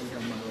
You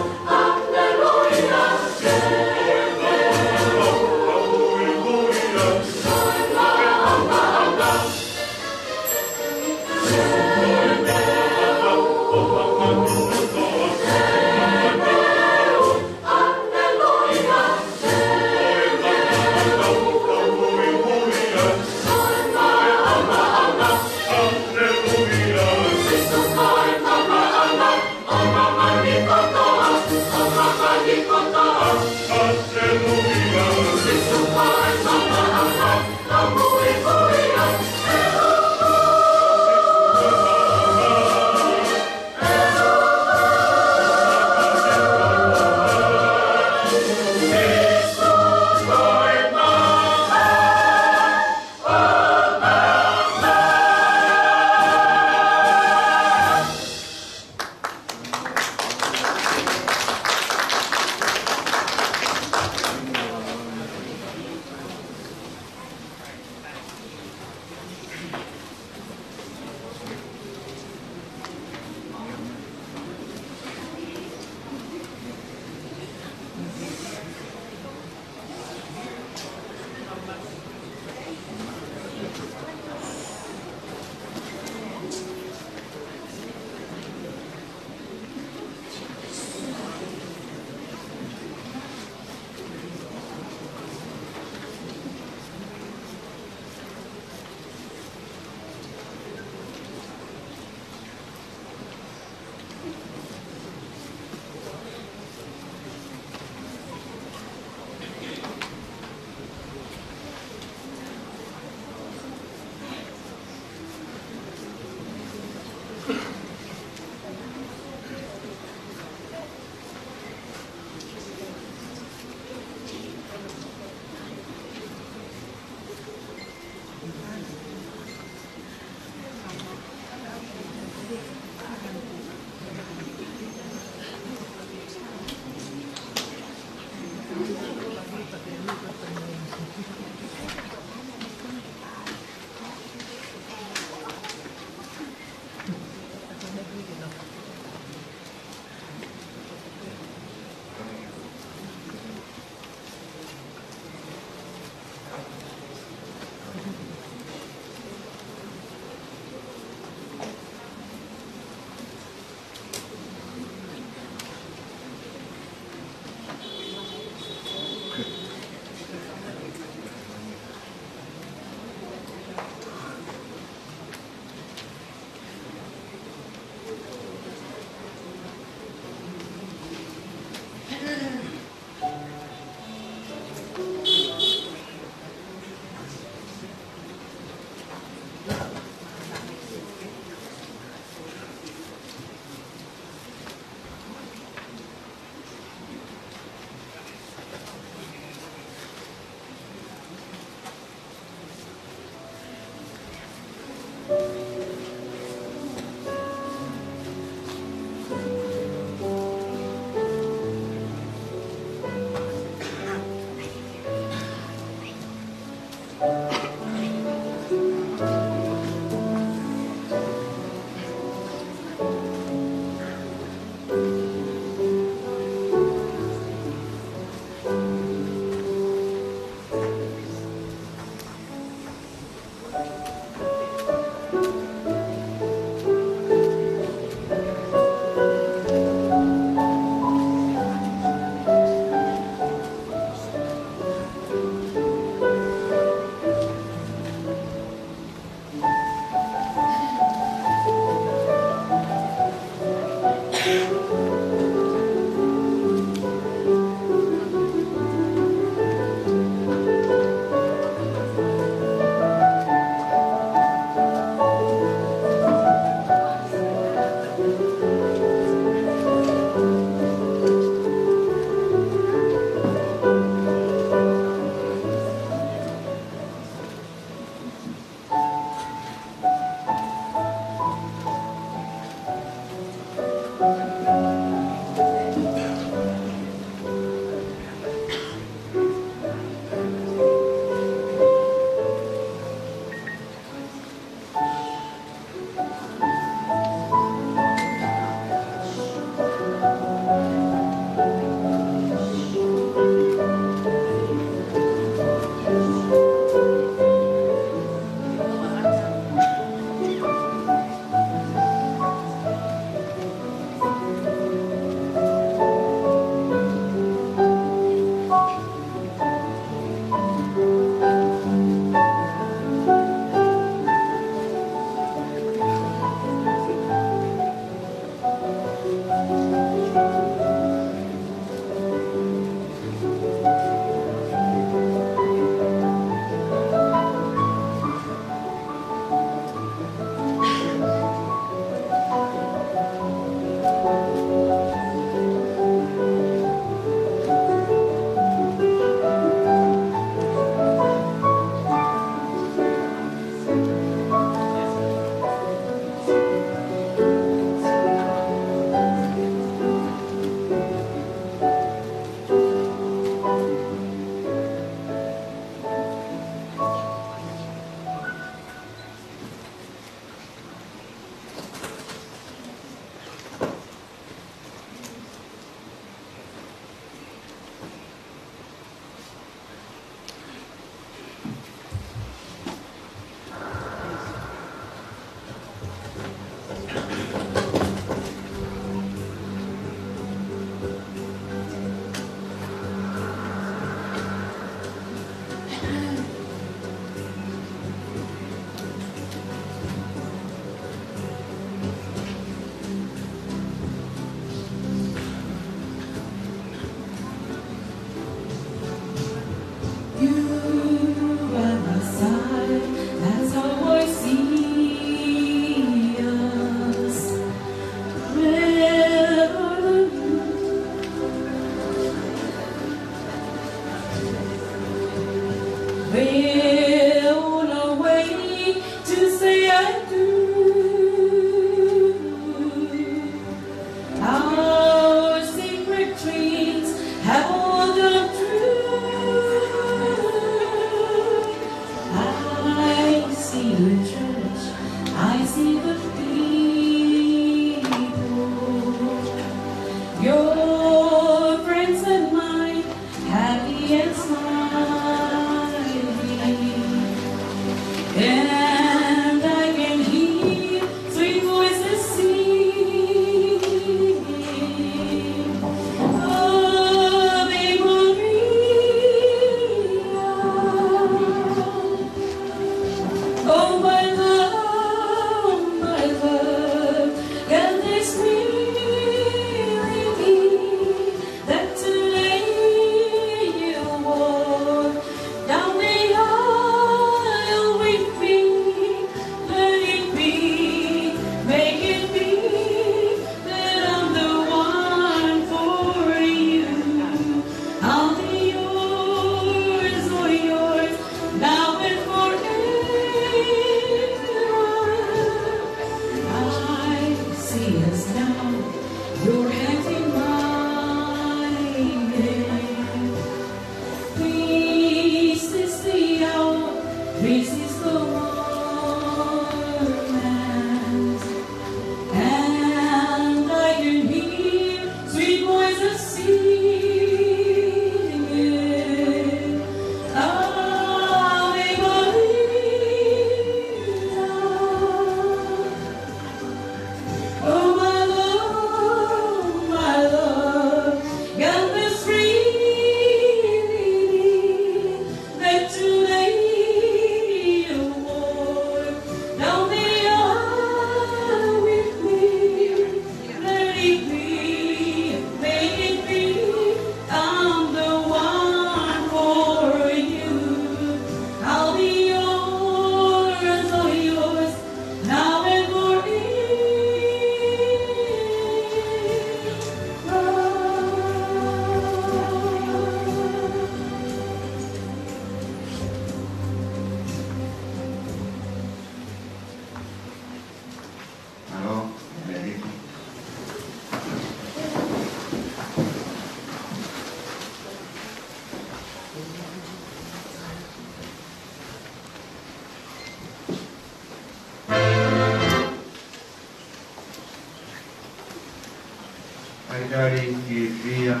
Dari ki via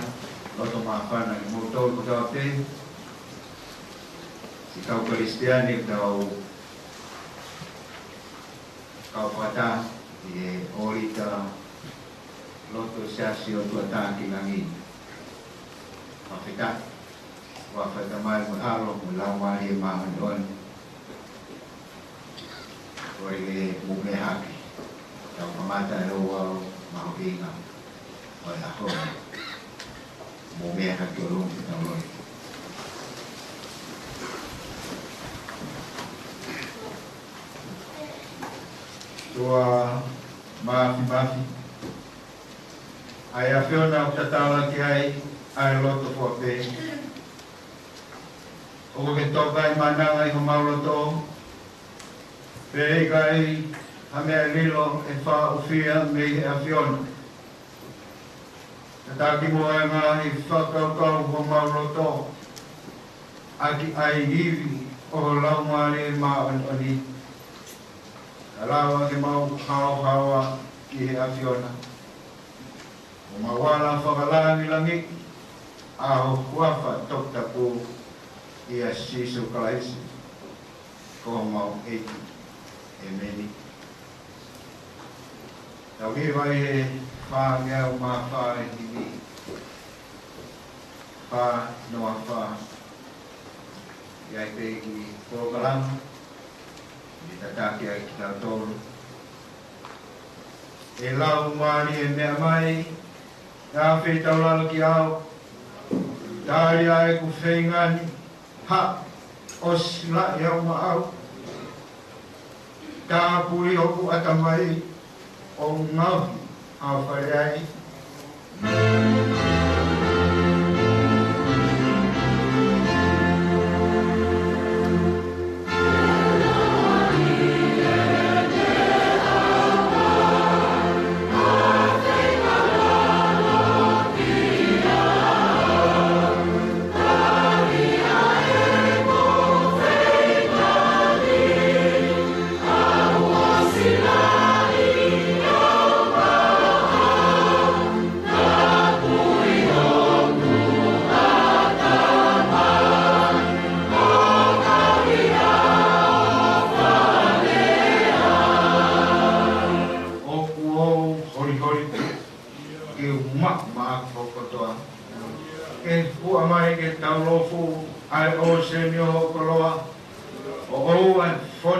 loto mafana i motor ko tape si kau kristiani kau pata i orita loto siasi o tua tanki langi mafita wa fata mai mo alo mo lawali mahon Oile mume haki kau mamata lo mahokinga oleh aku mau mereka tolong kita ulun tua maafi ayah Fiona utatala kiai ay loto fote o tokai mana ngai humauloto pegai hame lilo e fa ufia me a Fiona Taki mo ai ngā i whakakau ko mauroto aki ai hiwi o lau maare mā ani. Alawa ke mau hawa ki he Fiona. O mawala whakalangi langi a ho kuawha tokta ko i a siso kalaisi ko mau eiti e meni. Tau hi vai he whāngau mā whāre hiwi. Whā noa whā. Iai te i kōkalang. I tataki ai ki tau tōru. E lau maari e mea mai. Ngā whetau lalo ki au. Tāri ai ku whengani. Ha! Osi la i au ma au. Tā pui hoku atamai. O ngāhi. Au whare ai.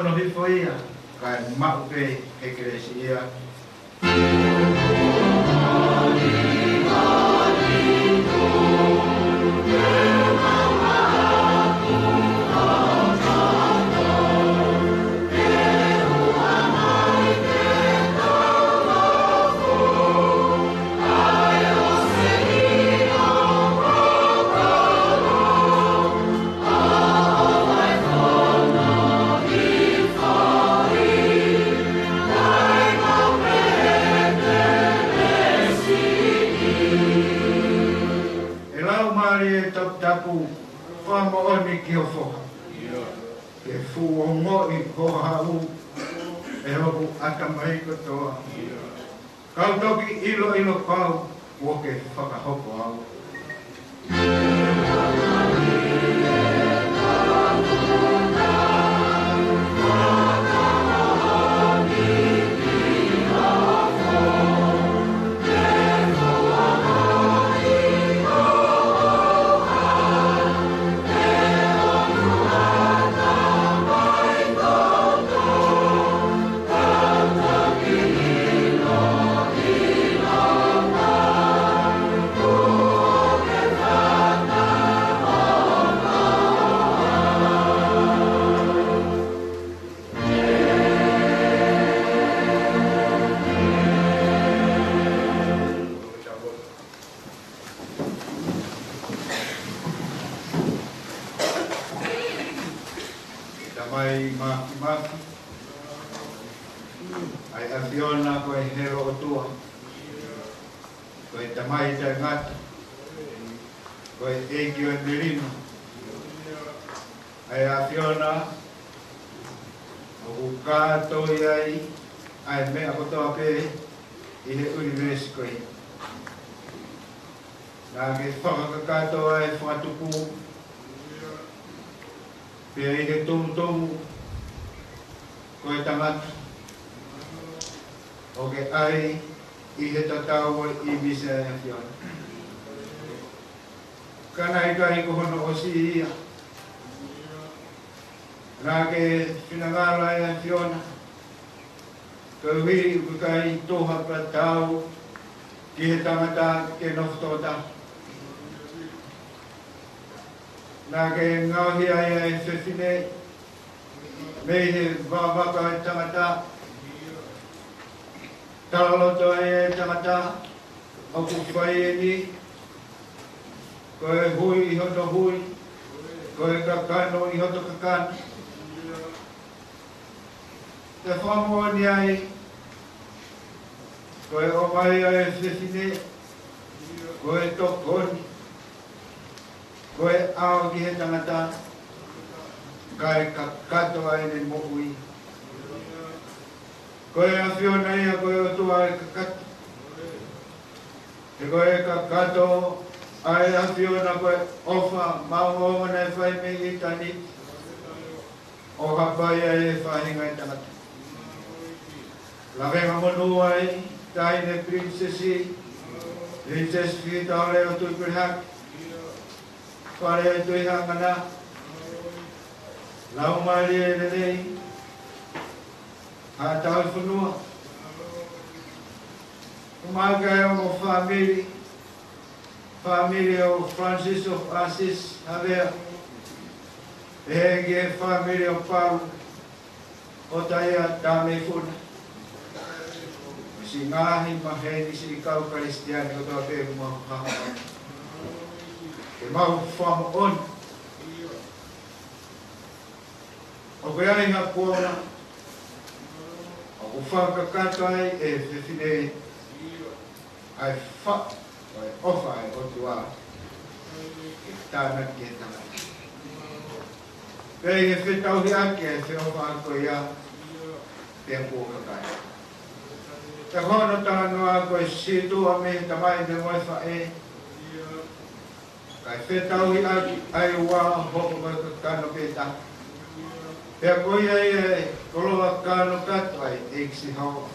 ono hifo ia, kai maupe eklesia. Tapu whama oni ki o whoka. Ke fuongo i kohau e hoku atamai katoa. Kau toki ilo ilo pau o ke whakahoko au. Ai afiona ko e hero o tua. Ko e tamai te ngata. Ko e eki o merino. Ai afiona o kato iai ai mea kotoa pe i he universe ko i. Nā ke whakakato ai whatupu. Pe i he tongu ko e tangata. O ke ai i he tatau i misa e whiona. Kana i kai ko hono o si ia. Nā ke whinangalo e whiona. Ka hui ku kai toha pa tau ki he tangata ke nofutota. Nā ke ngauhi ai e whiwhine mei he wawaka e tangata. Taloto e tangata, o ku whai e ni, ko e hui i hoto hui, ko e kakano i hoto kakano. Te whamoa ni ai, ko e o mai ai e whiwhine, ko e tokoni, ko e ao ki he tangata, ka e kakato ai ne mohui. Ko e awhiona ia ko e o tua e kakato. Te ko e kakato ai awhiona ko e ofa maungonga nei whai me i tani. O hapai ai e whahinga i tangata. La venga monu ai, taine princesi, princess whita ole o tui pirihak. Whare ai tui hangana. Lau maari e nei. A tau whanua. Umaga o família o Francis of Assis Havea. E família o Paulo. O taia tame funa. Si ngahi maheni si kau Kristiani o toa pe mo haha. E mau whamu on. O ke ai ha kuona. O whakakato ai e whiwhine ai wha, ai ofa ai o tua e tāna ki e tanga. Pei e whetauhi ake e whiofa ako ia te puakakai. Te hono tāno ako e situa me tamai me moefa e kai whetauhi ake ai ua hoko mai kakano pe ta. Pea koi ai e koloa kāno kato ai e kisi hao.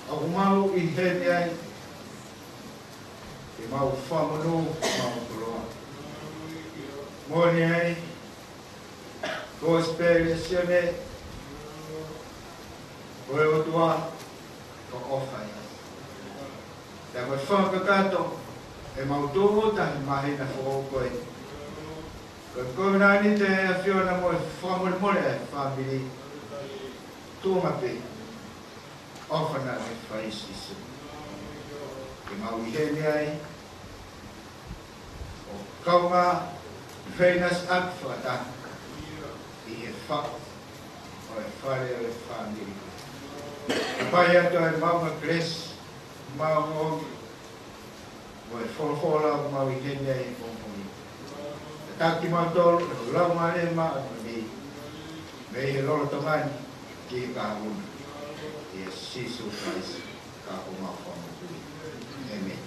Aku mau i hene ai. E mau whamunu, mau koloa. Moni ai. Ko esperiazione Koe o tua, ko ofa ia. Te koe whakakato, e mautoho tahi mahi na whoo koe. Koe nani te whiona mo e whamore more e whamiri tūmape. Ofa na me whaisisu. Ke mau i hene ai, o kaunga whainas ak whakata. I he wha, o e whare o e whamiri. Pai ato e maunga kres, maunga oki, o e wholofola o mau i hene ai e pōponi. Taki mātoro, lau mare maa ni, me he lolo tongani, ki e kāhuna. E sisu Christ, kako mau whamukui. Amen.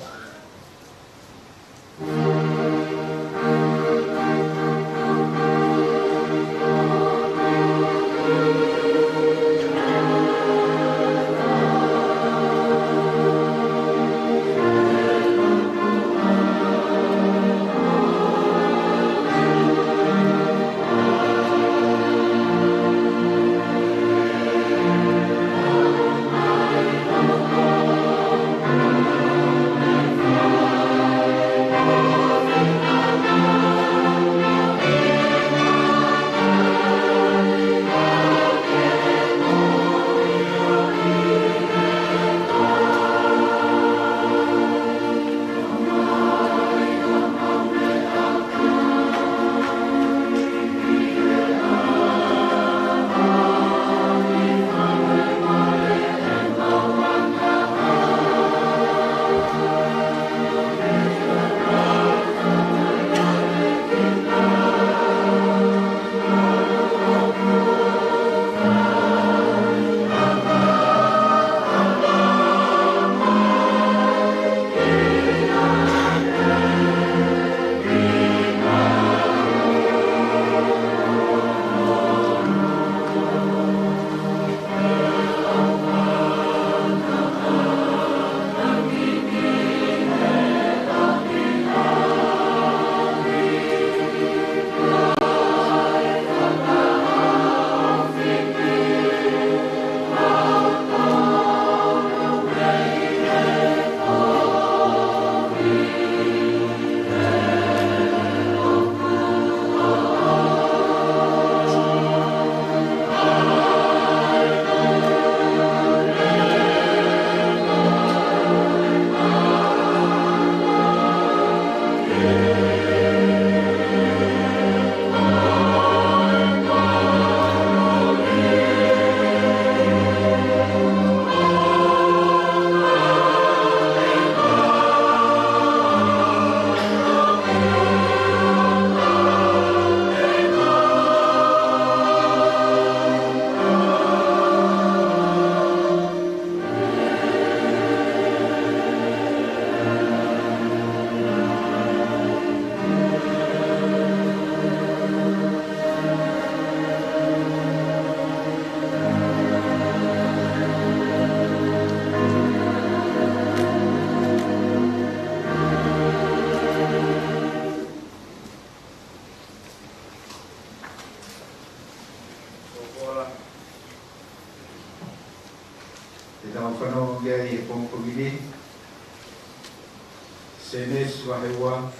Senes wahewa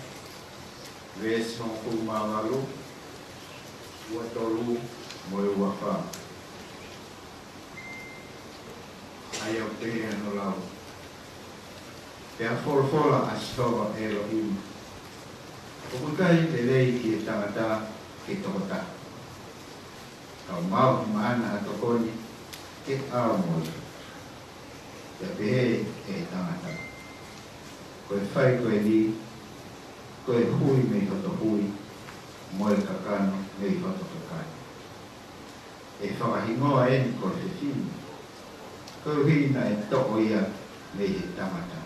ves mongku mawalu watolu moe wafa ayo pe no lau pe folfola asova Elohim okukai te lei ki tangata ki tokota kau mau mana tokoni ki amo te pe e tangata koe whai koe ni, koe hui mei toto hui, moe kakano mei toto kakano. E whakahingoa eni koe te whini, koe hina e toko ia mei he tangata.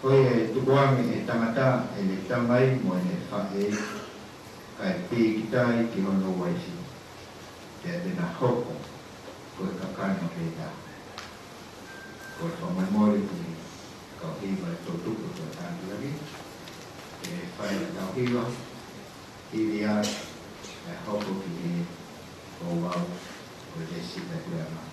Koe e tukuangi e tangata e le tamai moe ne whae, kai pīkitai ki hono waisi, te atena hoko, koe kakano mei ta. Koe whamai ki kau hiwa e tō tuku tō tāngi lagi, e whai a kau hiwa, hiri a, e hoko ki he o wau, Jessica Diama.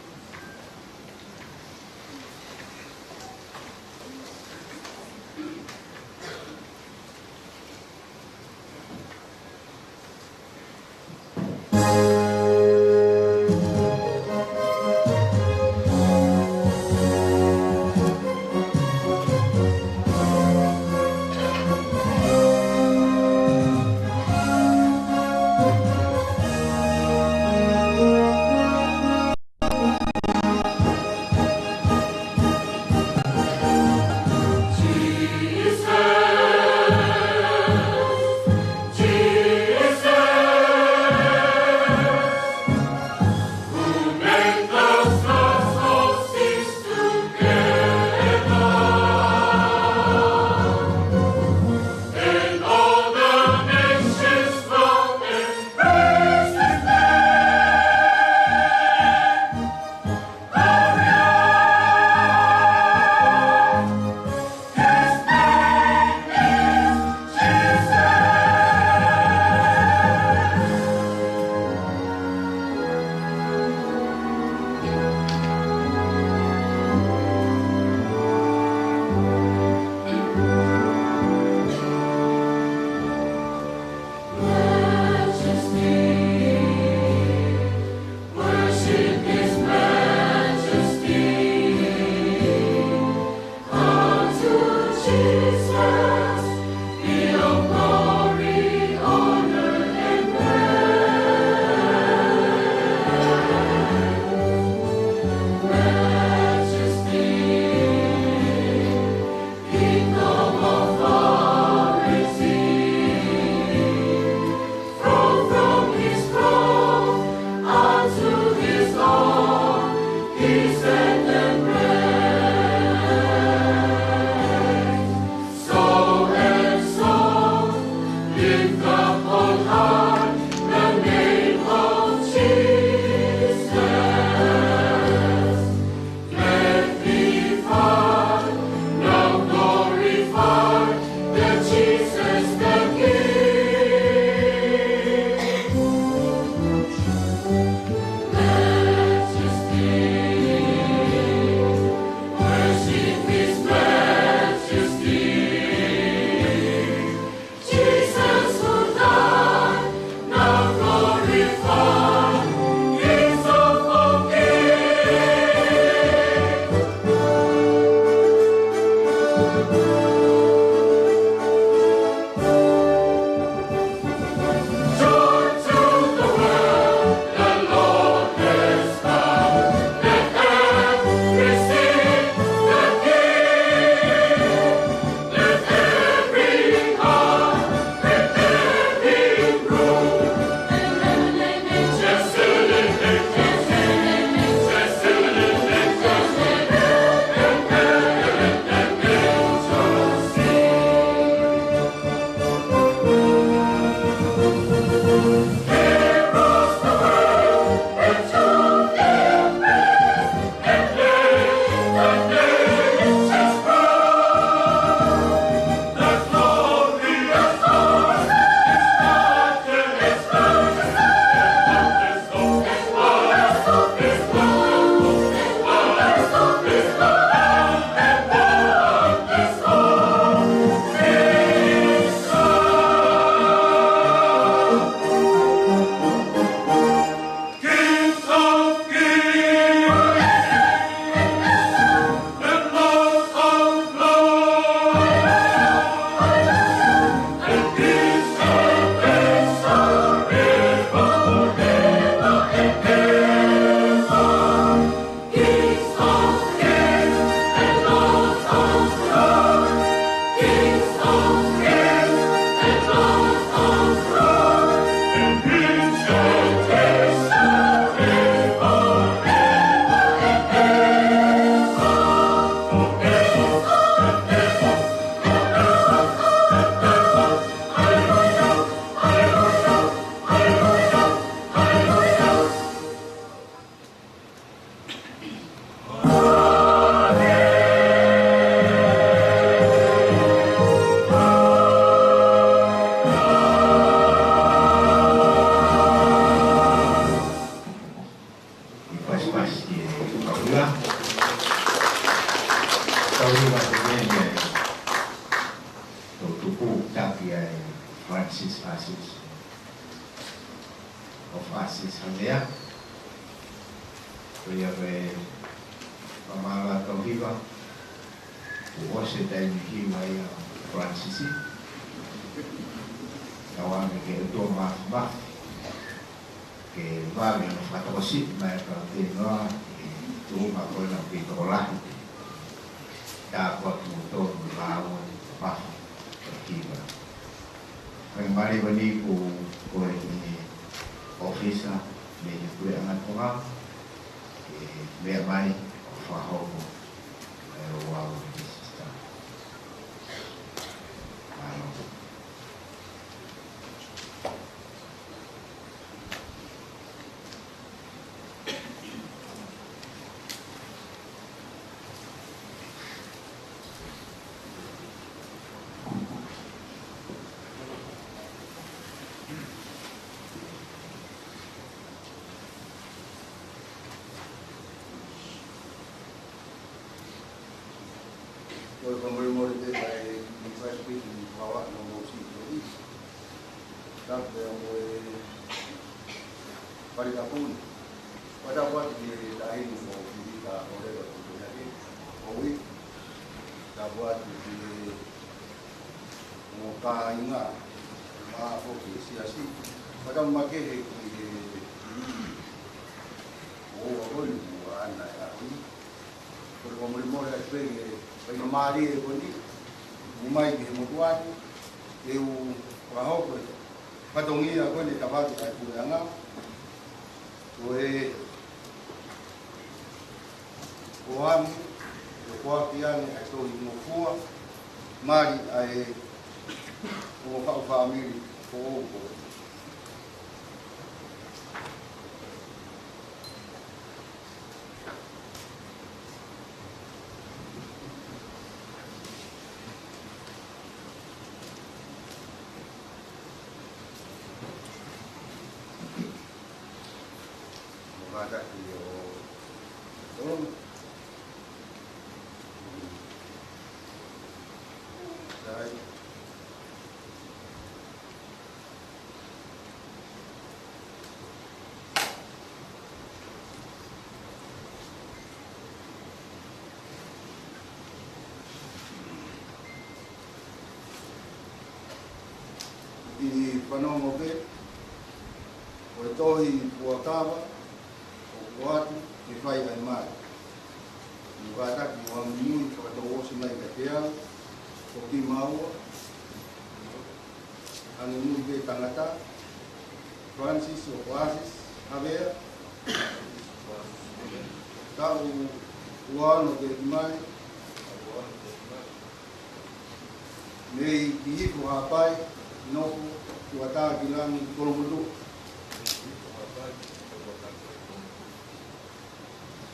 pasti kaulah kaulah begini tutup tapi Francis Asis of Asis Hanea kuya be pamala tauhiba uose dai hiwa ya Francis kawan ke itu maaf que vale nos fatosit mai continua tu ma ko na pitola da ko tu lawo pa kiba mai mari bani ko ni ofisa me ku angat ko nga me mai fa ho wa sista Kalau pemulai itu saya investasi di bawah nomor sini, tapi yang boleh pada kapun, pada buat di lain mau kita boleh berkumpul lagi, boleh kita buat di muka ingat, apa siasi, pada memakai boleh buat anak ini, kalau pemulai itu Pai mari e koni umai ke motuan eu raho ko patongi a koni tapatu ai puanga oe oam ko pian ai to no fua mari ai o fa family ko ada video saya di Panomope Otohi Puakawa watu kifai animal mukata kwa mimi kwa towosi mai katia koki maua anu be tangata Francis Oasis Javier tau uano de mai nei kihifu hapai nofu kuata kilani kolomulu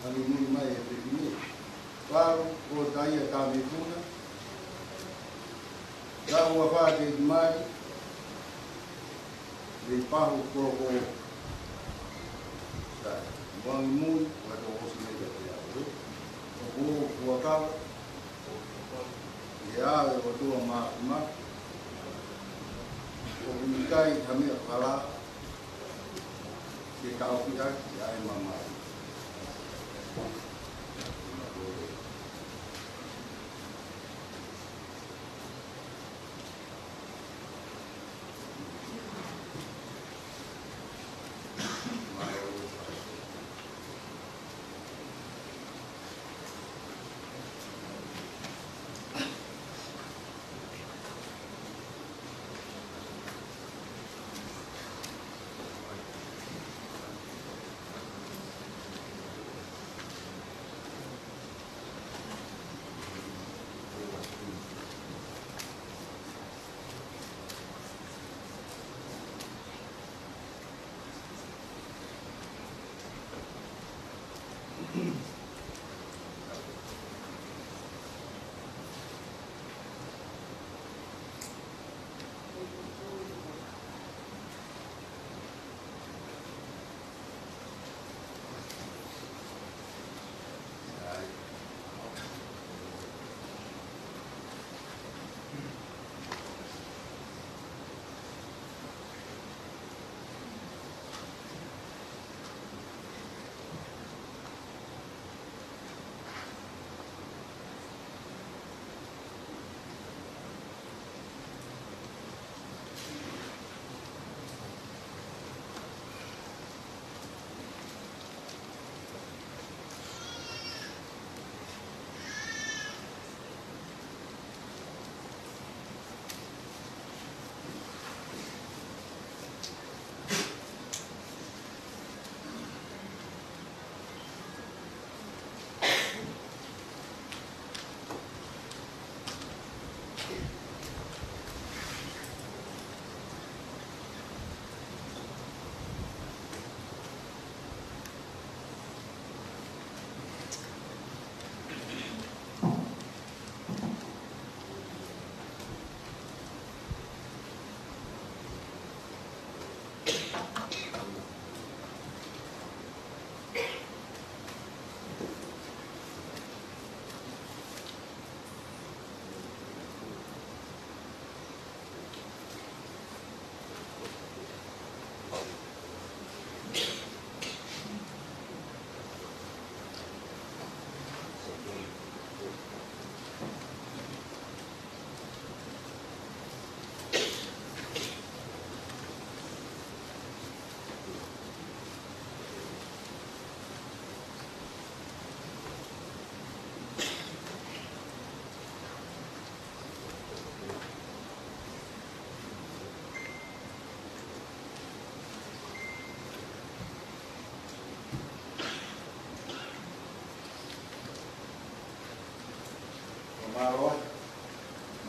ani mui mai e pekini. Paro, o taia tā me puna. Tā ua whāke i mai. Rei pahu koroko. Tā, wangi mui, wato osi mei ka te au. O kua kua kawa. E awe o tua maa. O unikai hamea whala. Ke ka au ki ai mamai.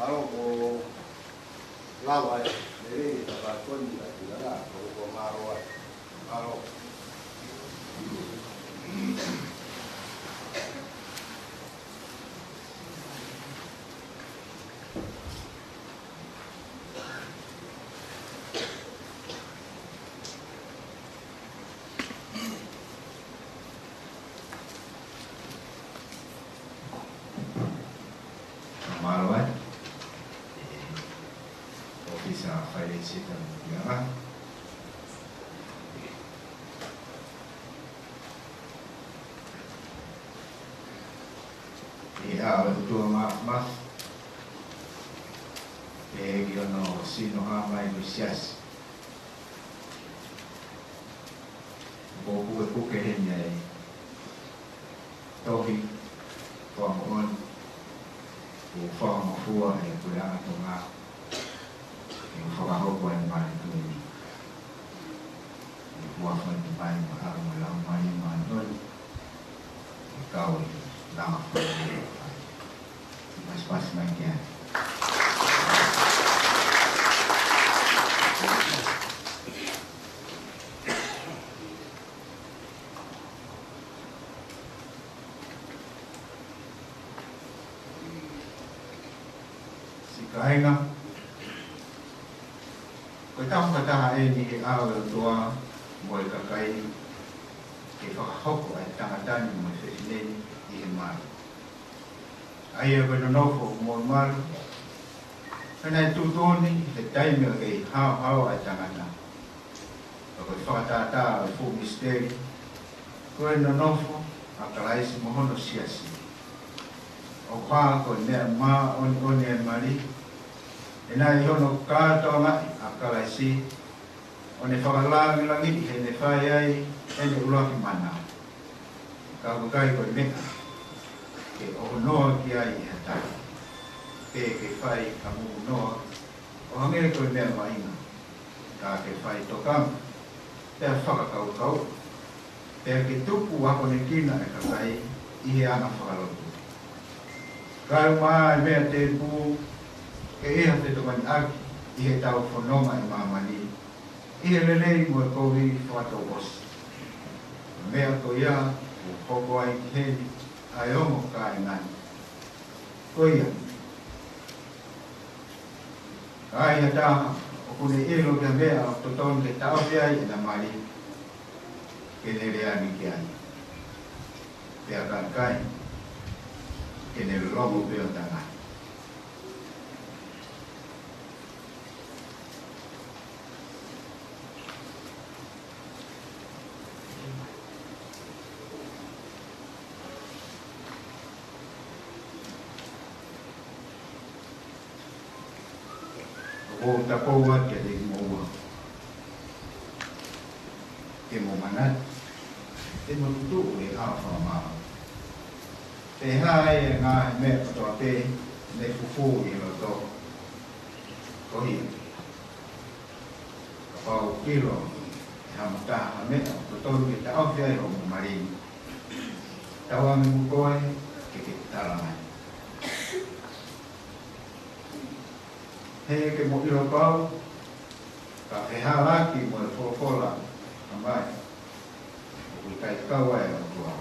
Malo ko lawa dari tempat pun tidak ada kalau malo malo Malawat ofisa felicita negara betul maaf no sino ama ilusias buku kehenya tohi pamon ufang mafua kulang tunga ufang ko en ban tu ni buafan ban mahar malam mai manol kau dah pas mainnya kahit nga katang katahain ni awal tua boy kakay kifakahok at tangatan yung masasinin ihimar ayaw ba nanofo mormal kanay tutuni sa time kay how at tangatan kapag fakatata fu misteri kung nanofo akalay si mohono siyasi o pa ko ne ma on mali ina yono kato nga akalasi one whakalangi langi he ne whai ai ene uloki mana ka kukai ko ne ke o noa ki ai hata ke whai kamu noa o hangere ko ne maina ka ke whai tokam te whakakau te ke tupu wako ne kina e kakai ihe ana whakalotu kai mai mea te pu ke ia te tuman aki i he tau whanonga i mamani i he lelei mo e kowi whato os mea ko ia o hoko ai ki heni ai ongo ka e ngani ko ia ai hata o kune ilo ke mea o toton ke tau pia i na mari ke ne reani ki ai pia kan kai ke ne lomo pia tangani o tapowa ke de moa ke mo manat te mo tu e a fa ma te hai nga me to te ne fufu i lo to ko hi pa o kilo ha mata ha me to to ke ta o fe ro mo mari ta wa me ko ke ta la mai he ke mo ilo pau ka e halaki mo e fofola amai o kai kawa e o tua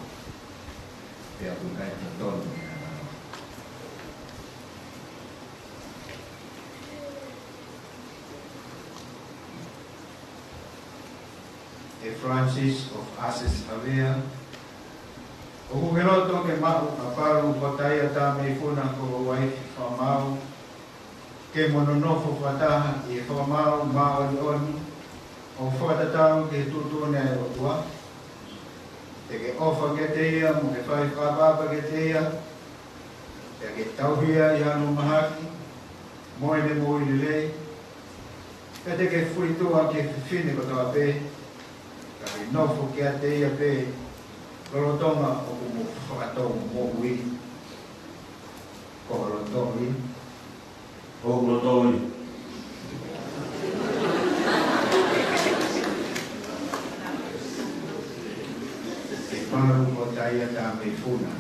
pe a kai ton e Francis of Assisi Xavier o hugeloto ke mau a paru pataya ta me funa ko wai fa mau ke mononofo whataha i e whamau mao ni oni o whatatau ke tutu nei o tua te ke ofa ke te ia mo ke whai whapapa ke te ia te ke tauhia i hano mahaki moene mo i lei pe te ke whitua ke whiwhine ko toa pe ka ke nofo ke a te ia pe lorotonga o ku mo whakatou mo ui ko lorotongi o glotoi e paru ko taia ta me funa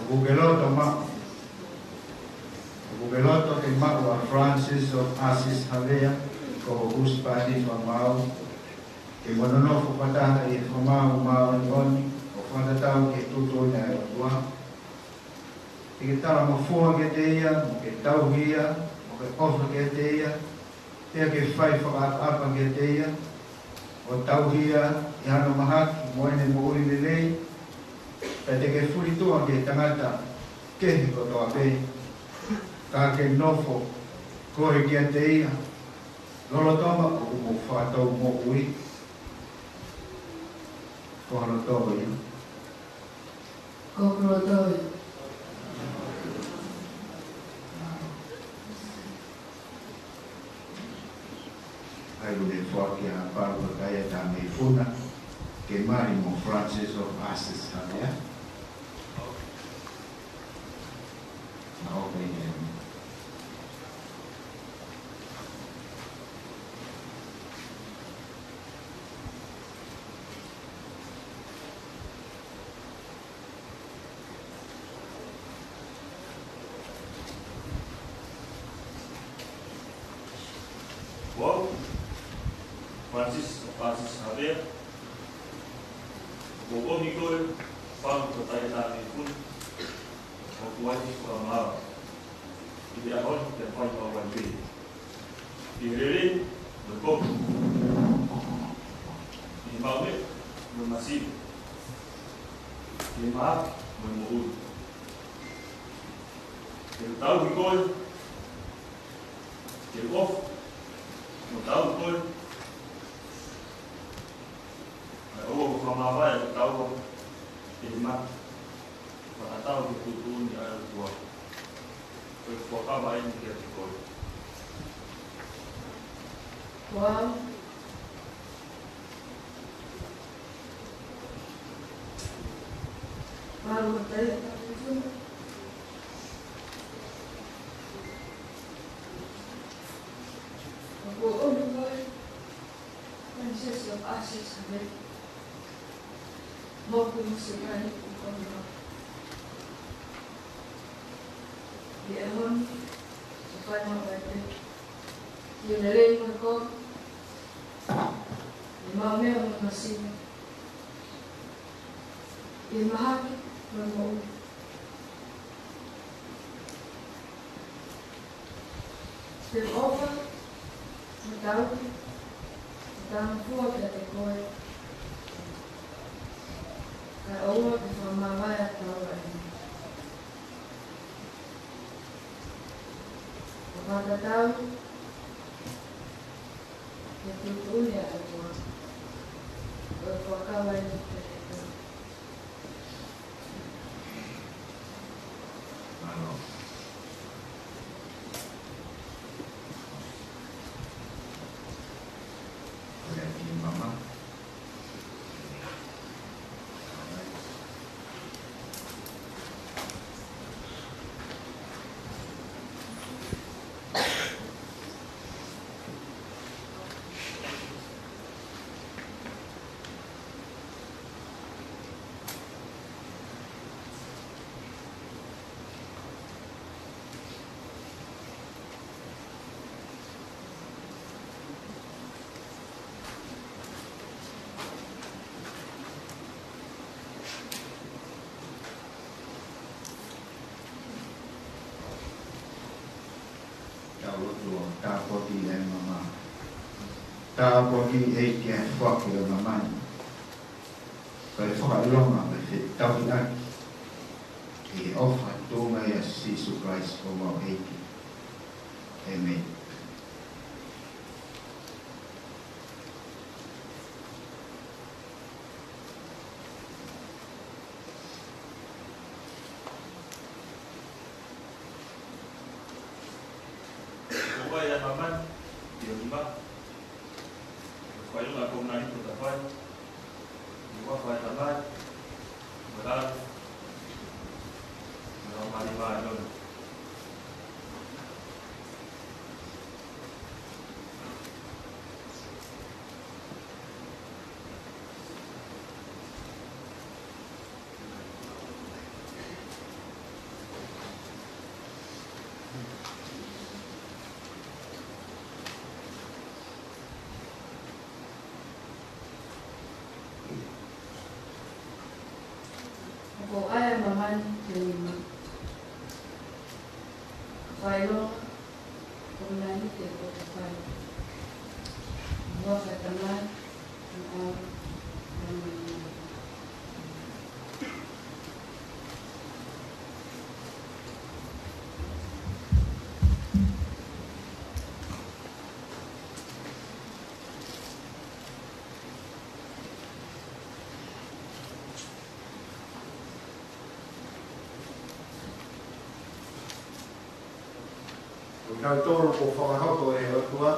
o geloto ma Bubeloto ke Maua Francis of Assisi Havea, ko Uspani Famau, ke Mononofo Pataha e Famau Maoni, o Whantatau ke Tuto na e Otua. Ke tala mafua ke te ia, mo ke tauhia, mo ke ofa ke te ia, tea ke whai whakaapa ke te ia, o tauhia i hano mahaki, mo ene mo uri lelei, pe te ke furitua ke tangata kehi kotoa pei, ka ke nofo koe kia te ia, lolo toma o mo whātau mo ui, ko hano tō ia. Ko protoi. Ai ule whaki a pārua kai a tā mei funa, ke mari mo Francis of Assisi Havea. Na ope e Wow, Francis of Assisi Havea, o Nicole, Paulo Cotai da Mifun, o Kuati Famau, e de Arroz, que é Pai para o Guanbi. E Rere, do Copo, e Maume, no Massivo, e Maap, no Mouru. E o Tau Nicole, e o Off, no tau koi, o whamawai o tau e ma, whanatau ki kutuni a tua, o whakawai ni kia te koi. Wow. Paru tei. Ko Uruguai, Francis of Assisi Havea, moku musikai o konga. I e hon, se whai mawai te, i o nerei mai ko, i maumea o masina, i mahaki mai mo ui. Te ofa, Tau, tau fua kia te koe. Kai oua te whamawai a tau a hini. Ka whatatau, ke tutuia a tua. Koe whakawai ni te reka. Malo. Mama. Tā poti e mama. Tā poti e kia whaki o mamani. Kai whakalonga me whi tawi aki. I ofa tōnga ia Jesus Christ o mau eiki. Amen. Kaya naman, yung iba, kaya nga kung nani ko tapay, iba kaya naman, wala, walang malima doon. ko ai maman ni Failo Kumnani te ko pai. Mo sa taman Nau tōru ko whakahoto e atua,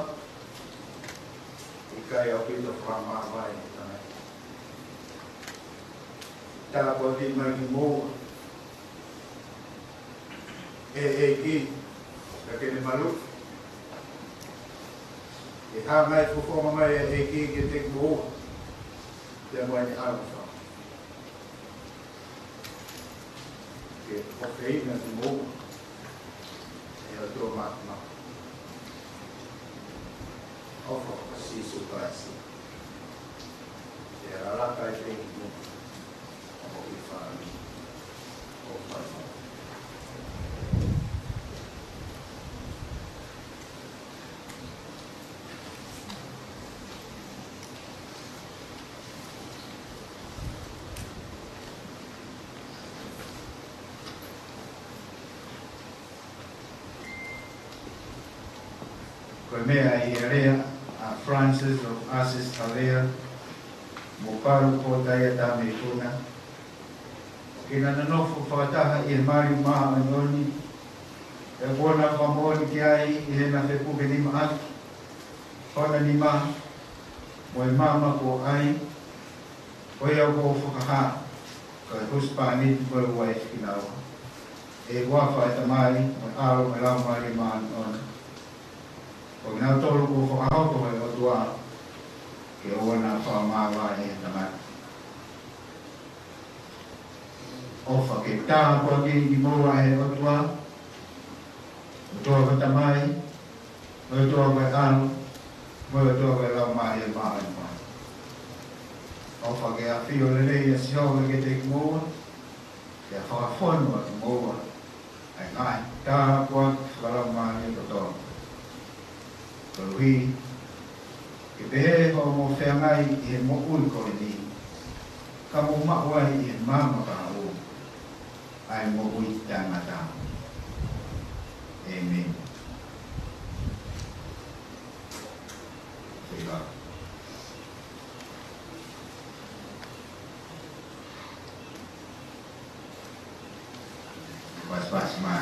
I kai au pita whakamāwai e tāne. Tā kua ki mai ki mō, ki, ka kene malu. E hā mai whawhama mai ki ke te mō, te mai ni āwha. Ke whawheina ki mō, Tō mātma. Ofa kasi sukasi. Te raraka e te imu. O I whāni. O whāni. Koe mea I area a Francis of Assisi Tavea, mo paru ko taia tā me tūna. Kina na nofo whakataha I mari maha anoni, e kona whamoni ki ai I hena whepuke ni maaki, whana ni maha, mo I mama ko ai, koe au ko whakaha, ka huspani koe wai whikinawa. E wafa e tamari, mo aro me lau mari maha anoni. O nā tōru ko whakahoto e o tua ke o nā whamāwa e tamai. Ofa ke tā kua ki mōra e o tua, o tua ka tamai, o tua ka anu, o tua ka lau mai e maa e maa. Ofa ke a whio lelei a sioga ke te mōra, ke a whakawhonua ki mōra, ai ngai, tā kua whalau mai e o tua. Hui, ke pehe ho mo whengai I mo ui koe ni, ka mo mawai I mama ka o, ai mo ui tangata. Amen. Whika. Pas mai.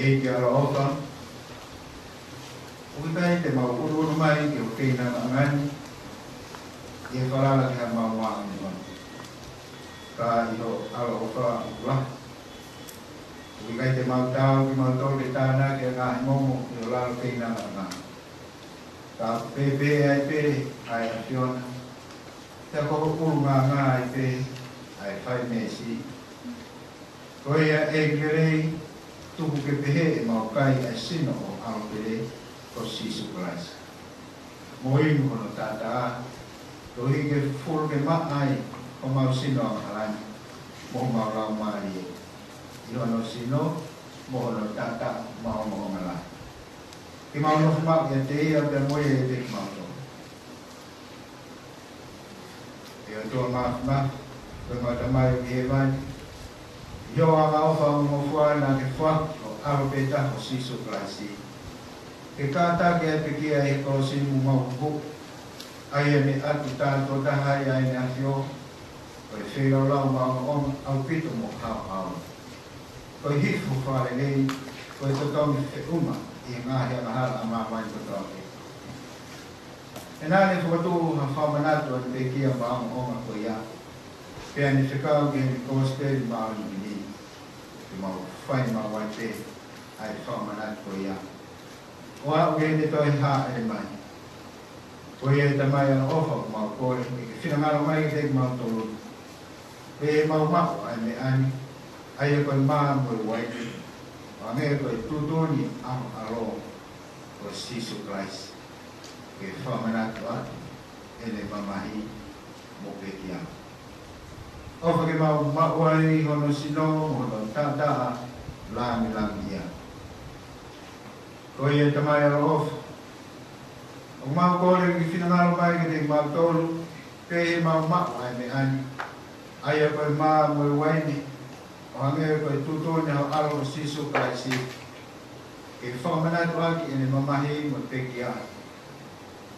E ki ara oka. O kai te mau uru mai ki o keina ngani. I e wharala ki ha mau wāngi wāngi. Ka I ho alo oka ula. O kai te mau tau ki mau tau ke tāna ki a ngāhi momo I o lalo keina ngani. Ka pepe ai pere ai a whiona. Te koko uru ngā ai pere ai whai mesi. Koe e kerei tuku ke pehe e mau kai ai sino o Aotere ko Sisu Christ. Mo inu kono tata a, to hike furu ke maai o mau sino a halani, mo mau lau maari e. Ino no sino, mo no tata mau mo ngalai. Ki mau no fumak e te ia pe moe e te ki mau to. E o toa maaf, pe mau tamai o ki he vai, Yo anga ofa mo fuana ke fuak o aro peta o Sisu Christ. Ke kata ke piki ai ko simu mau bu. Ai me atu tanto tahai ai ne afio. Ko e whiro lau mau on au pito mo hao hao. Ko e hifu whare nei, ko e totongi te uma I ngahi a mahara a maa mai totongi. E nāne whakatū ha whamanatu a te kia maa onga ko ia. Pea ni whikau ke ni kōsteri maa ni mau whai mau wai te, ai whamanat ko ia. Oa uge te toi ha e mai. Ko ia te mai ana ofa mau kore, e whinangaro mai te mau tolu. E mau mako ai me ani, ai e koe maa mo i waiti. O ange koe tutuni am alo ko Jesus Christ. Ke whamanat ko atu, e le mamahi mo peki am. Ofa ke mau mako ai hono sino, hono tata lami ia. Ko ia te mai ana ofa. O mau kore ki whinangaro mai ki te mau tolu, pe mau mako ai me ani. Ai e koe maa mo i waini, o hange koe tutoni hau alo o Sisu Christ. Ke whamanatu aki ene mamahi mo peki a.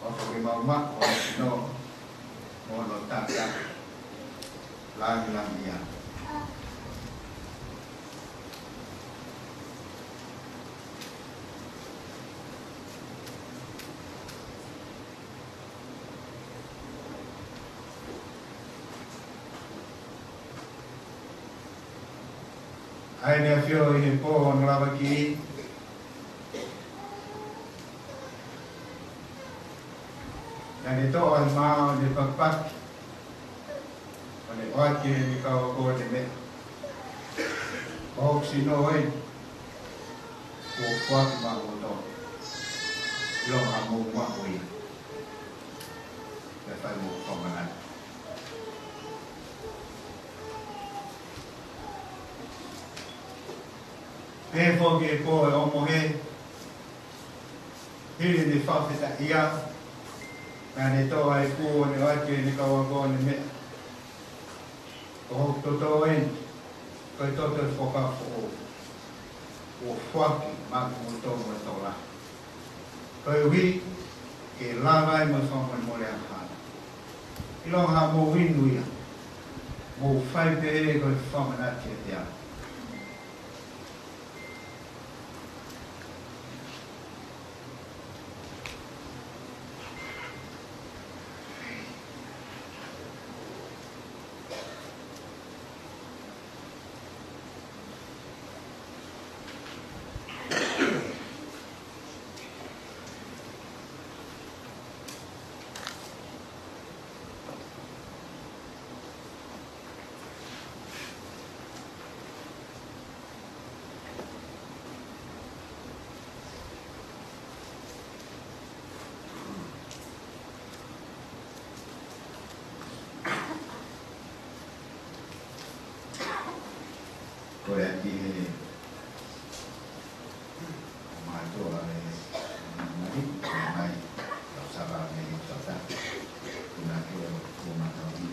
O whake mau mako o sino, mo no tata, lami ia. Ai nea whio i he pō o ngalawa ki i. Nā ne tō ai mā o ne pakpaki. O ne oaki he ni kaua kō ne mea. O hoksi no hoi. Kō whaki mā o tō. Ilonga mō mā o ia. Te whai mō whamanai. E fōki e pō e omo he, hiri ni whawhita ia, nā ne tō ai pō ne ake ni kaua kō ne mea. Ko hok to tō en, koe toto e whakafo o whaki maki mo tō mo tō la. Koe hui, ke lāngai mo whamai mo rea hana. Ilonga mō winu ia, mō whaipe e koe whamanati e te ana. Koe aki he mātua e nari, koe mai tau sara me i tata, kuna koe o matau i.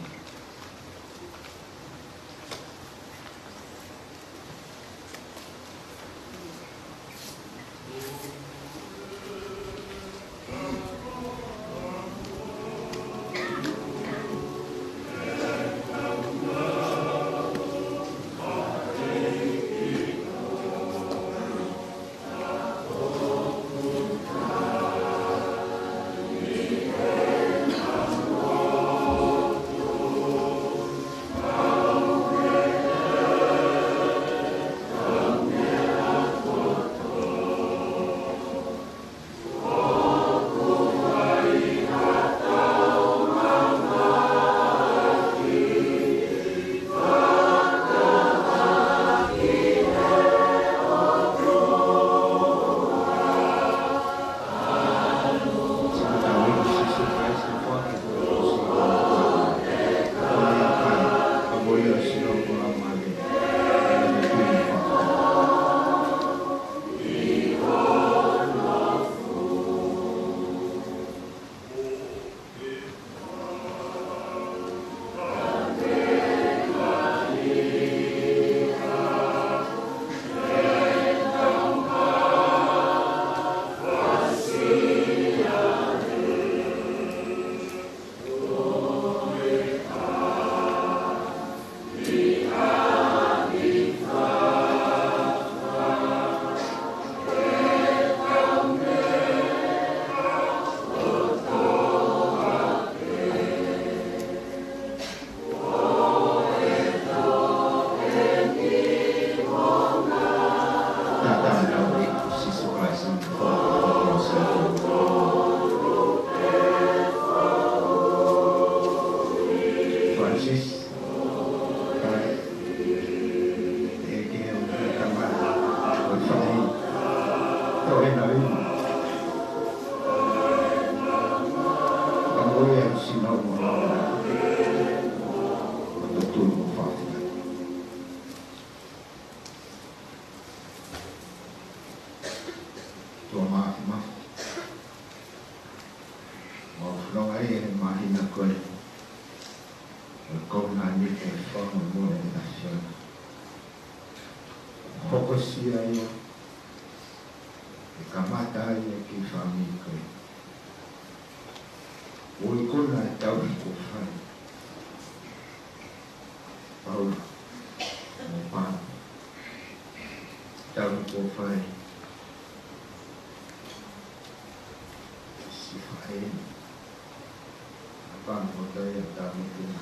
tua maaf. Mau long ai mahina koe. Kau nani ke forma more nasional. Fokusia ia. Kamata ia ki fami koe. Ui kuna tau ko fai. Paula. Mopan. Tau ko fai. Si fai. Apang ko tayo tau kuna.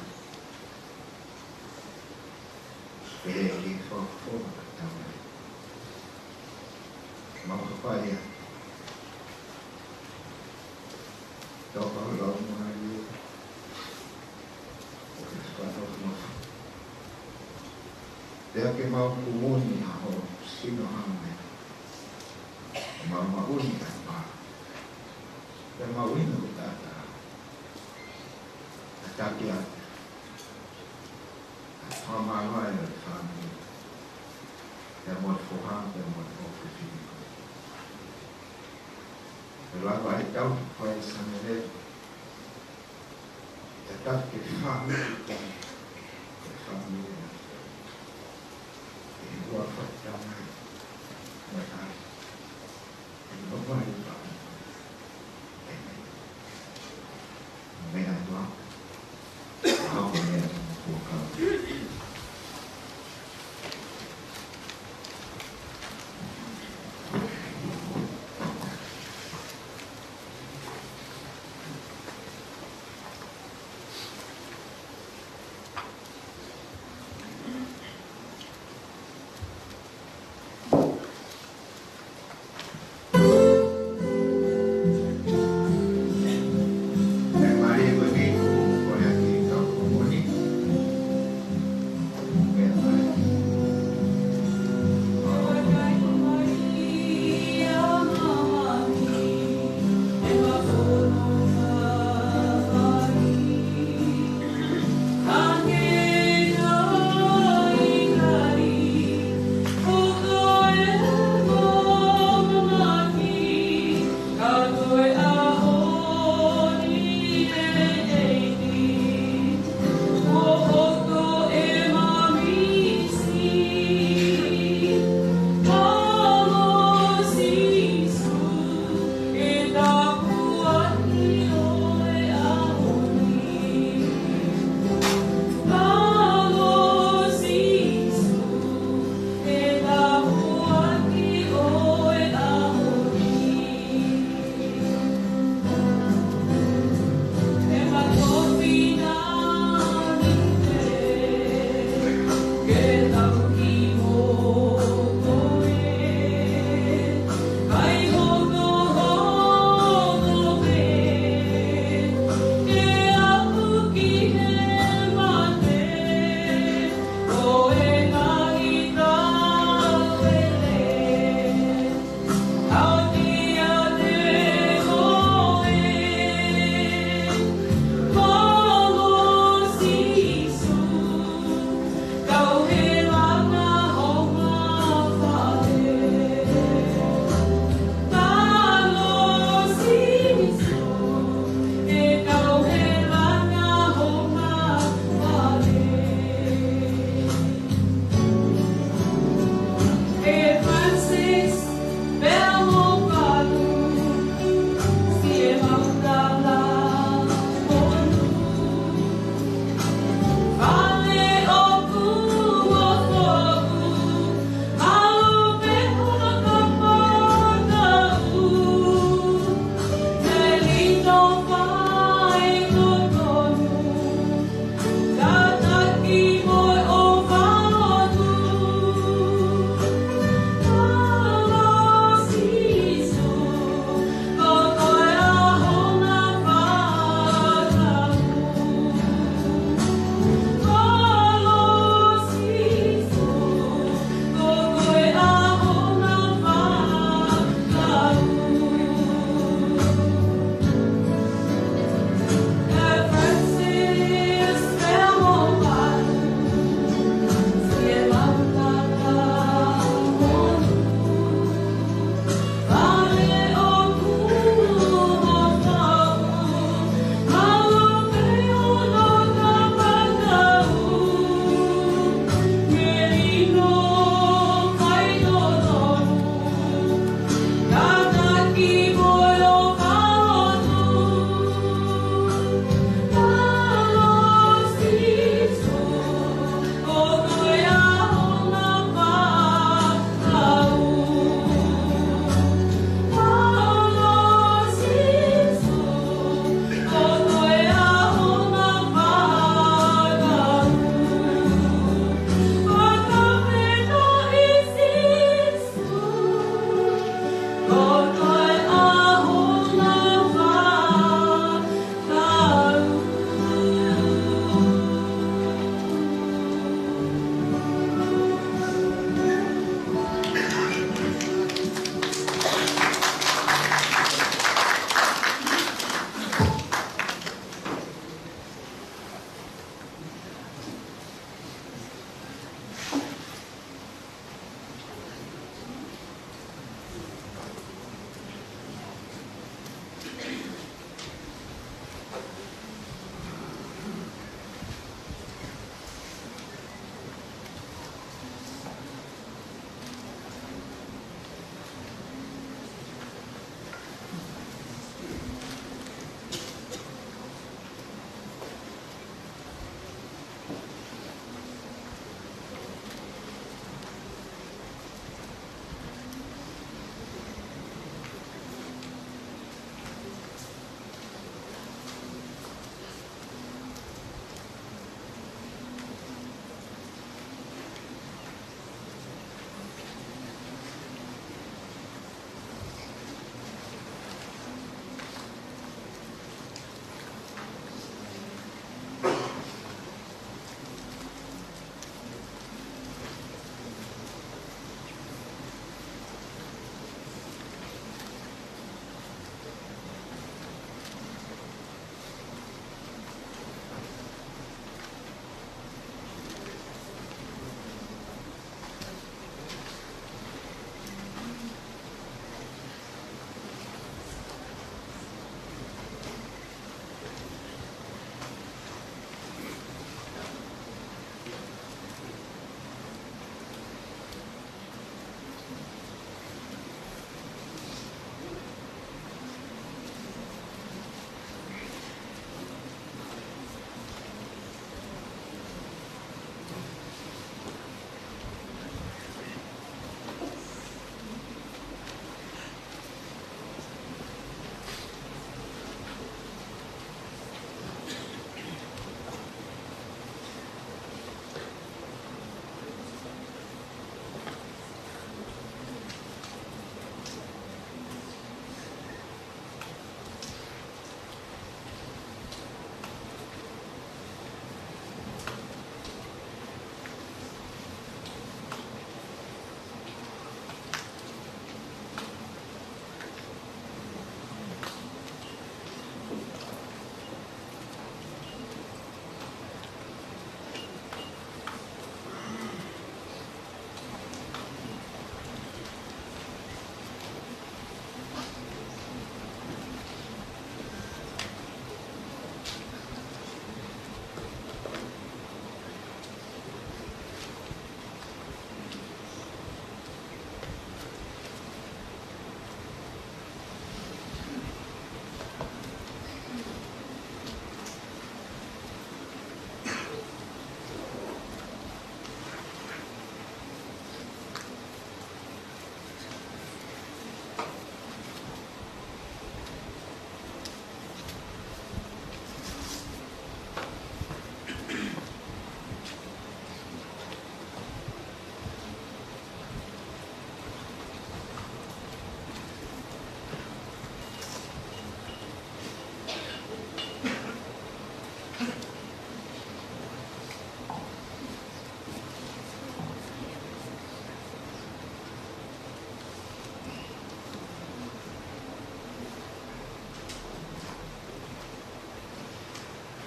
Kaya ki fo tau. Mau kaya. Toka lau mai. Dia ke mau kumuni ho sino hame. Mau mauni apa. Dia mau ini tata. Atakia. Sama mai fami. Dia mau foham, dia mau fokusini. Lalu ada tahu apa yang sana ni. Tetap ke fami kita. Ke fami. Dua fakta mereka berbagai macam mereka dua kau yang bukan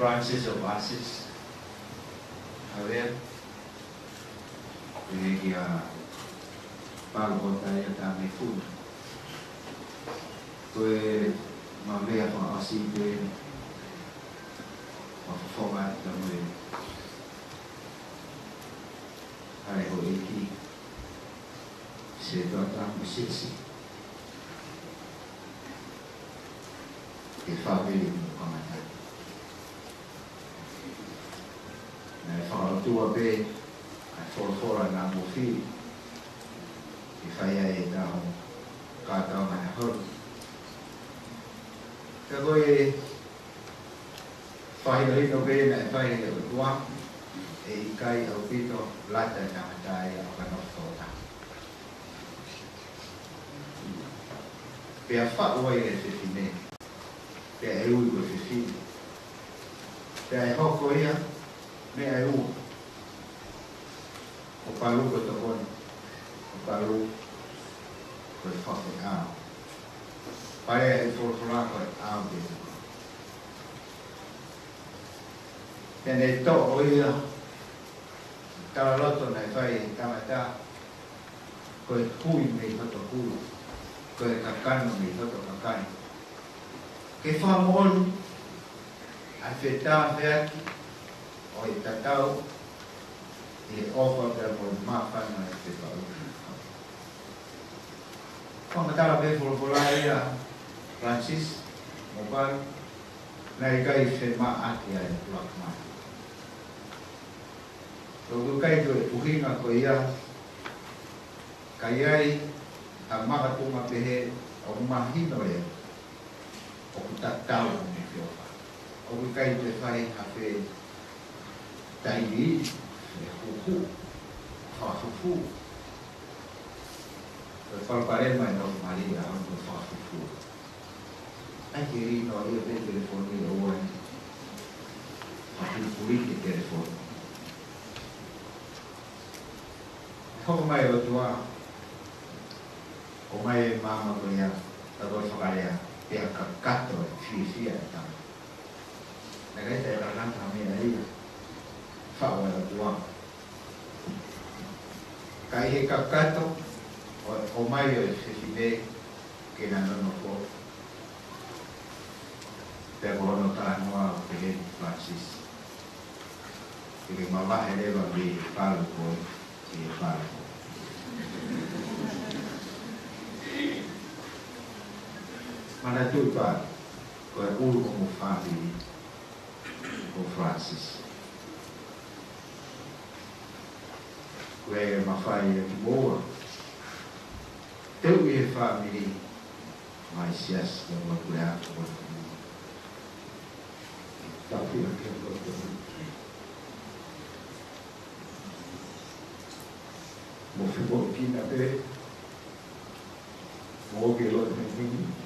Francis of Assisi. A ver, tiene que pago botar a mi fundo. Pues, más vea con así que format también. Hay hoy se trata de sexy. Que família como é. Na fala tua bem, a fora na mofi. E fai aí da cada uma hor. Agora fai ali no bem, na fai ali tua. E cai ao pito lata na matai ao canofota. Per fa oi e fine. Che è lui quel figlio, che è poco io, ne è uno. Ho parlato questo buono, ho parlato quel fatto che ha. Pare il fortunato ha un po'. E ne tocco io, tra l'altro ne fai tamatà, quel cui mi fatto culo, quel caccano mi fatto caccano. Que famon afetar ver o itatau e offer der por mapa na festival. Quando estava bem volvolaria Francis mobile na igai fema aqui a plakma. Todo kai do uhinga ko ia kaiai a makatuma pehe o mahino ia. O tatau me fiofa. O que cai te fai a fe tairi, e huhu, fafufu. O falpare mai no Maria, o fafufu. Ai que ri no ia de telefone o ai. Fafufu que telefone. Como mai o tua? O mai mama ko ia, ta do fakarea. Che ha caccato fisia tam. Magari era un'altra mia lì. Fa una tua. Kai he caccato o mai o se si vede che non può. Per notare nuova per Francis. Perché mamma era di farlo poi e farlo. Mana tu pa ko ul como family o Francis. Que ma fai que boa. Teu e family mais yes da uma mulher com tá filha que eu mo fico aqui na be mo que lo tenho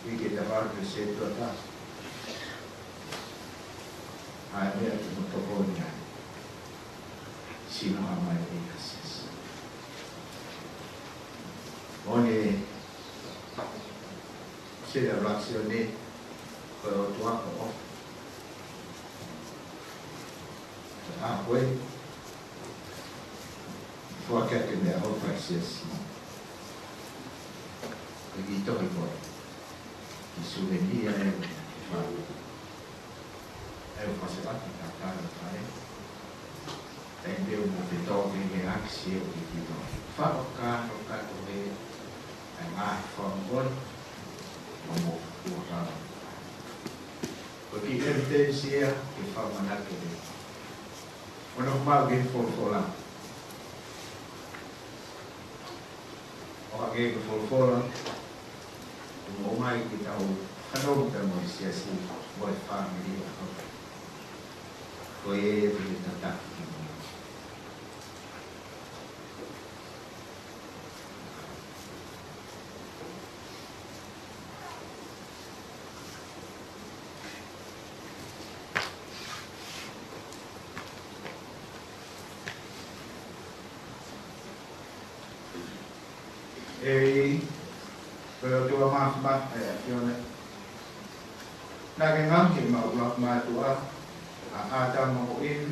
e que levar de centro atrás. A ver que no tocó ni a si no ama de gracias. Onde se la reaccioné con tu apo. Ah, pues fue que me ha ofrecido. Le quito el cuerpo. I souvenir è un passato da fare e io mi vedo che anche io mi dico fa un carro che è mai buon ma mo curare perché evidenza che fa manare che non mal che folfola o che folfola o mai che tau hanong ta mo sia si boy family ko ye te tata Pero tu mamá va a Nagengam ki maulak matua ata makuin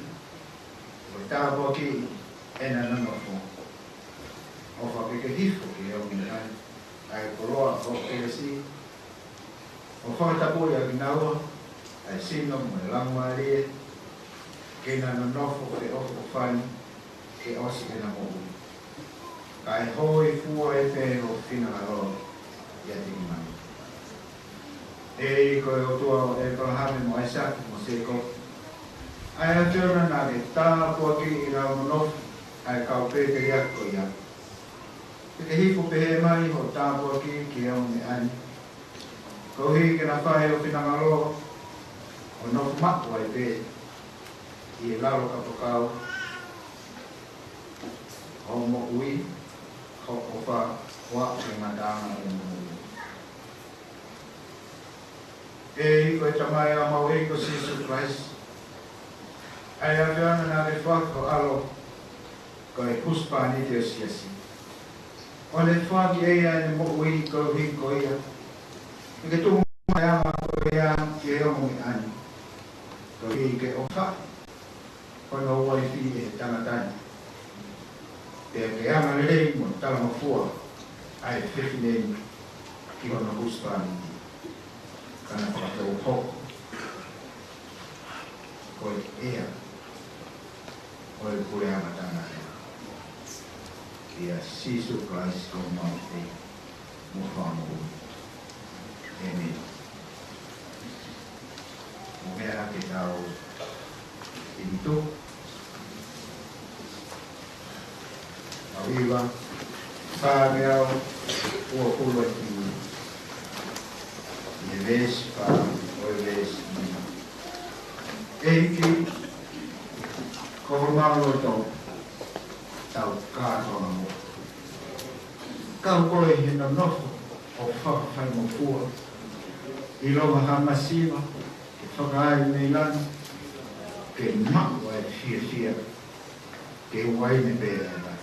tabo ki ena nanofo o fa ke hifo ki o minai ai koroa o kelesi o fa tapo ya ginawa ai sino mo lang mari ke na nanofo ke o fani ke o si na mo kai hoi fu e te o fina ro ya tingman e ko o tua e ko hame mo isa mo se ko ai a tērna nā ke tā puaki i rau monofu ai kau pēte riako ia. Te hifo pehe mai ho tā puaki ki au me ani. Ko hi ke na whae o whinangaro o nofu maku ai pē i e lalo kapokau o mo ui ho o wha wa ke matanga o mo ui. E hiko e tamai a mau hiko Jesus Christ ai aviana na le whako alo ko e puspa ni te siasi. O le whaki eia e mo ui ko hiko ia. I ke tumu mai ama ko ea ki e omo i ani. Ko i ke o wha. Ko no ua i fi e tangatani. Te ke ama le rei mo tala mo fua. Ai whiwhi nei ki hono puspa ni. Kana whakatau hoko. Ko e ea. O le pure amatanga ia Jesus Christ o maute mo whamu Amen. Mo mea ke tau inito au iwa whameau ua kula ki e ves wha o e ves eiki ko malo to tau kātona mo. Kau koe hina nofo o whakawhai mo fua. I longa hamasima, ke whakaai nei lana, ke maku ai fia fia, ke waine pēra e lai.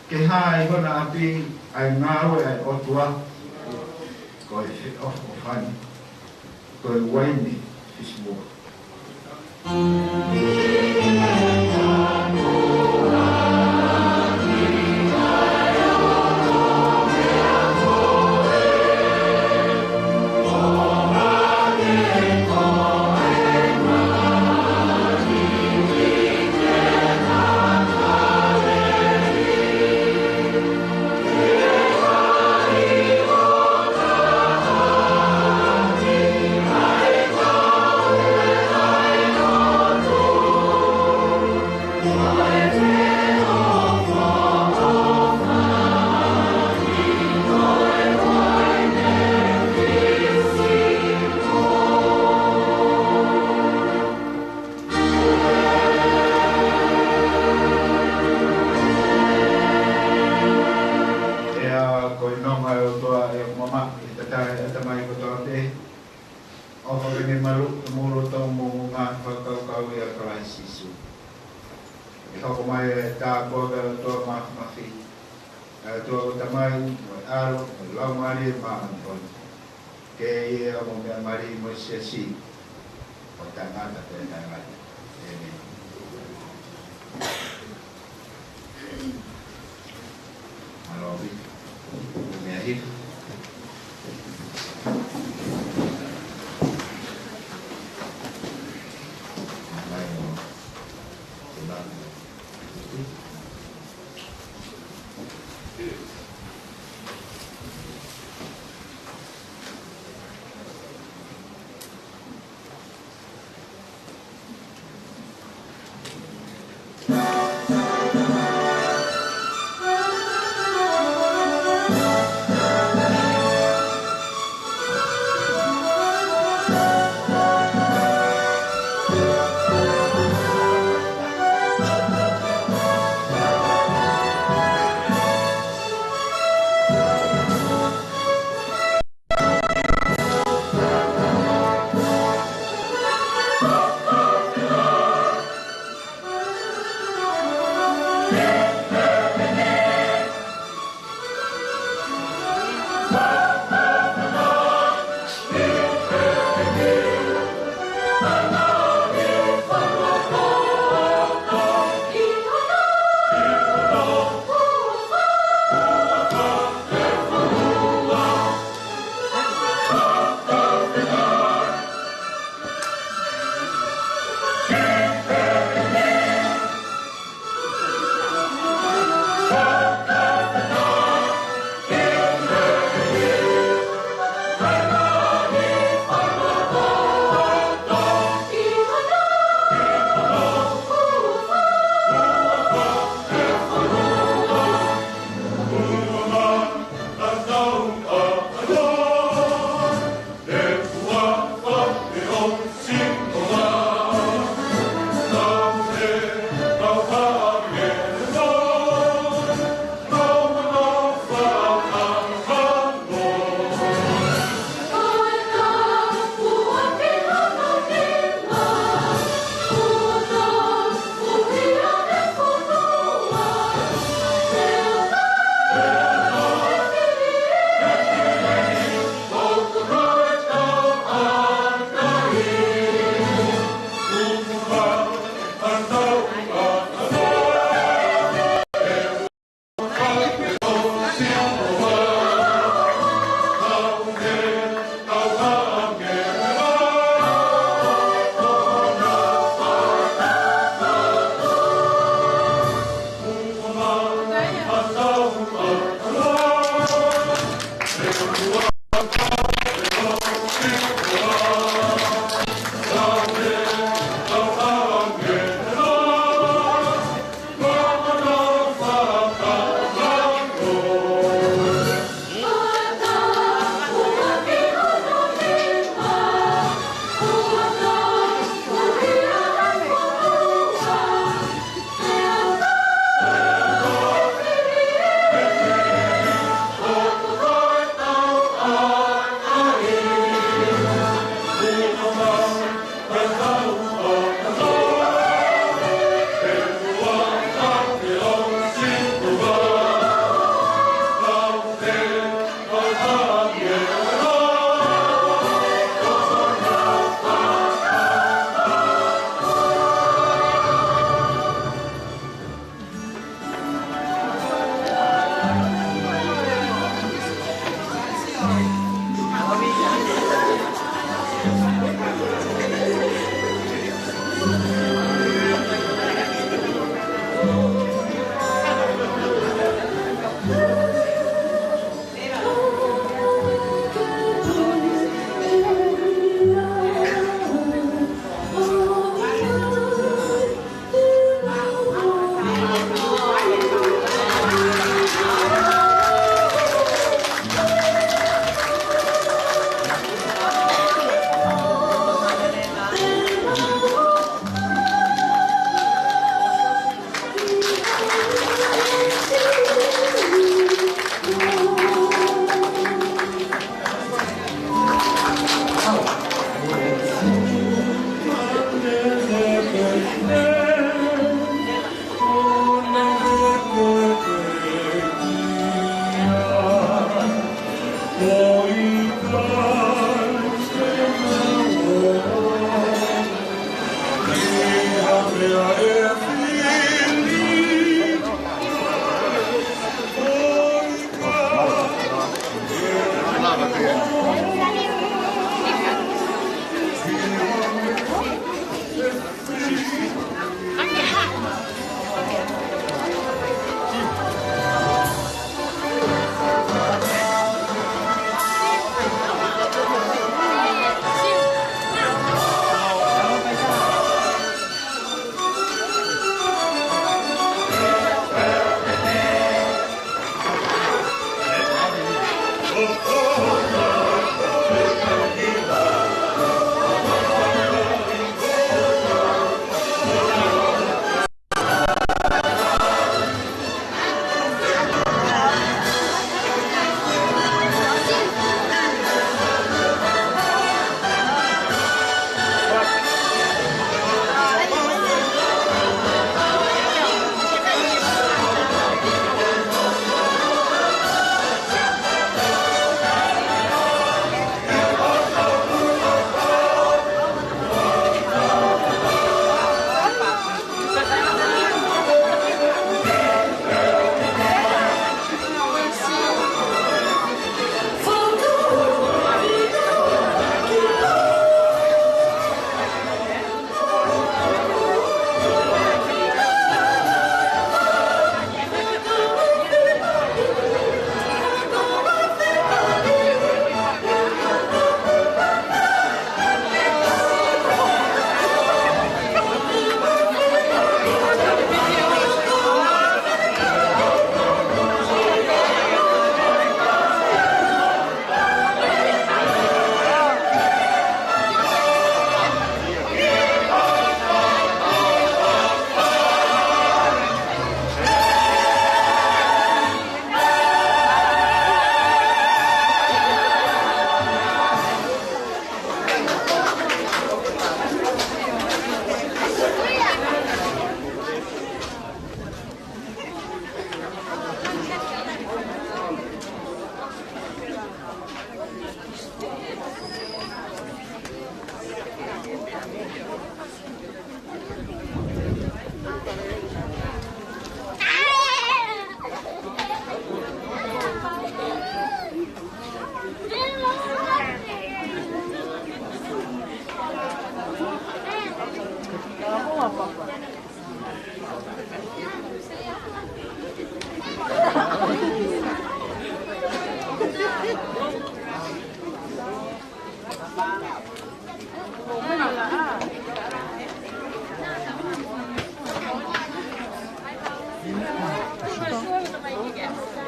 Ke hai hona api ai ngāwe ai otua ko e whit of o whani ko e waine fismua.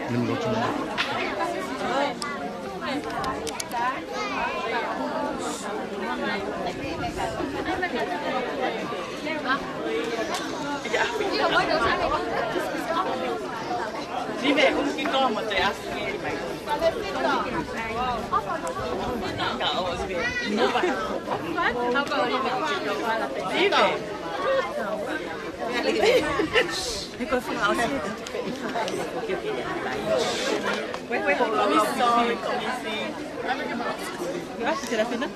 Đi về cũng cái con mà trẻ nghe mày. Cậu đi về. Mua vậy. Không có đi về chuyện qua là phải đi về. Cái coi phim áo xinh. Quay quay hồ lô. Grazie, te la fina.